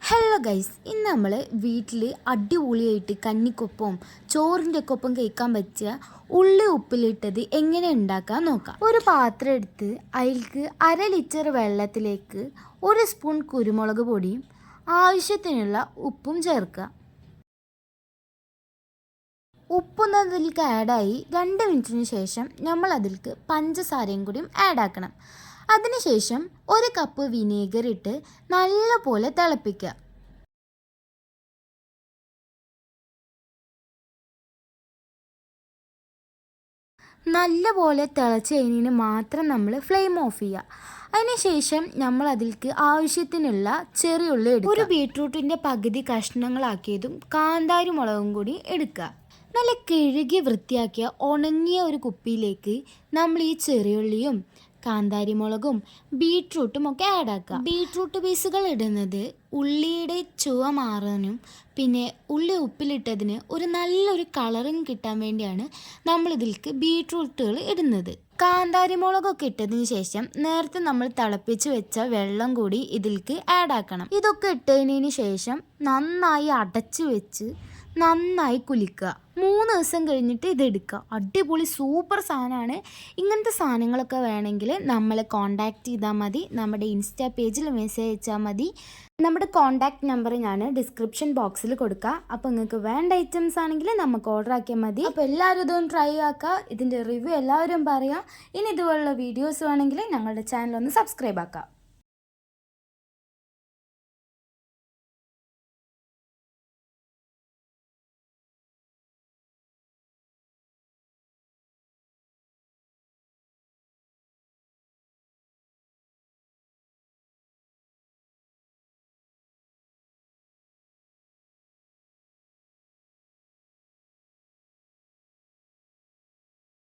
Hello guys, ഇന്ന് നമ്മൾ വീട്ടിൽ അടിപൊളിയായിട്ട് കഞ്ഞിക്കൊപ്പം ചോറിൻ്റെ ഒക്കെ ഒപ്പം കഴിക്കാൻ പറ്റിയ ഉള്ളി ഉപ്പിലിട്ടത് എങ്ങനെ ഉണ്ടാക്കാൻ നോക്കാം. ഒരു പാത്രം എടുത്ത് അതിലേക്ക് 1/2 ലിറ്റർ വെള്ളത്തിലേക്ക് 1 സ്പൂൺ കുരുമുളക് പൊടിയും ആവശ്യത്തിനുള്ള ഉപ്പും ചേർക്കുക. ഉപ്പൊന്ന് അതിലേക്ക് ആഡായി 2 മിനിറ്റിന് ശേഷം നമ്മൾ അതിലേക്ക് പഞ്ചസാരയും കൂടിയും ആഡാക്കണം. അതിനുശേഷം 1 കപ്പ് വിനീഗർ ഇട്ട് നല്ലപോലെ തിളപ്പിക്കുക. നല്ലപോലെ തിളച്ച് കഴിഞ്ഞതിന് മാത്രം നമ്മൾ ഫ്ലെയിം ഓഫ് ചെയ്യുക. അതിനുശേഷം നമ്മൾ അതിലേക്ക് ആവശ്യത്തിനുള്ള ചെറിയ ഉള്ളി എടുക്കുക. ഒരു ബീട്രൂട്ടിൻ്റെ പകുതി കഷ്ണങ്ങളാക്കിയതും കാന്താരി മുളകും കൂടി എടുക്കുക. നല്ല കഴുകി വൃത്തിയാക്കിയ ഉണങ്ങിയ ഒരു കുപ്പിയിലേക്ക് നമ്മൾ ഈ ചെറിയുള്ളിയും കാന്താരി മുളകും ബീട്രൂട്ടും ഒക്കെ ആഡാക്കുക. ബീട്രൂട്ട് പീസുകൾ ഇടുന്നത് ഉള്ളിയുടെ ചുവ മാറാനും പിന്നെ ഉള്ളി ഉപ്പിലിട്ടതിന് ഒരു നല്ലൊരു കളറിങ് കിട്ടാൻ വേണ്ടിയാണ് നമ്മൾ ഇതിലേക്ക് ബീട്രൂട്ടുകൾ ഇടുന്നത്. കാന്താരി മുളകൊക്കെ ഇട്ടതിന് ശേഷം നേരത്തെ നമ്മൾ തിളപ്പിച്ച് വെച്ച വെള്ളം കൂടി ഇതിലേക്ക് ആഡാക്കണം. ഇതൊക്കെ ഇട്ടതിന് ശേഷം നന്നായി അടച്ചു വെച്ച് നന്നായി കുലിക്കുക. 3 ദിവസം കഴിഞ്ഞിട്ട് ഇതെടുക്കുക. അടിപൊളി സൂപ്പർ സാധനമാണ്. ഇങ്ങനത്തെ സാധനങ്ങളൊക്കെ വേണമെങ്കിൽ നമ്മളെ കോൺടാക്റ്റ് ചെയ്താൽ മതി. നമ്മുടെ ഇൻസ്റ്റാ പേജിൽ മെസ്സേജ് അയച്ചാൽ മതി. നമ്മുടെ കോൺടാക്റ്റ് നമ്പർ ഞാൻ ഡിസ്ക്രിപ്ഷൻ ബോക്സിൽ കൊടുക്കുക. അപ്പോൾ നിങ്ങൾക്ക് വേണ്ട ഐറ്റംസ് ആണെങ്കിൽ നമുക്ക് ഓർഡർ ആക്കിയാൽ മതി. അപ്പോൾ എല്ലാവരും ഇതൊന്ന് ട്രൈ ആക്കുക. ഇതിൻ്റെ റിവ്യൂ എല്ലാവരും പറയുക. ഇനി ഇതുപോലുള്ള വീഡിയോസ് വേണമെങ്കിൽ ഞങ്ങളുടെ ചാനൽ ഒന്ന് സബ്സ്ക്രൈബ് ആക്കുക.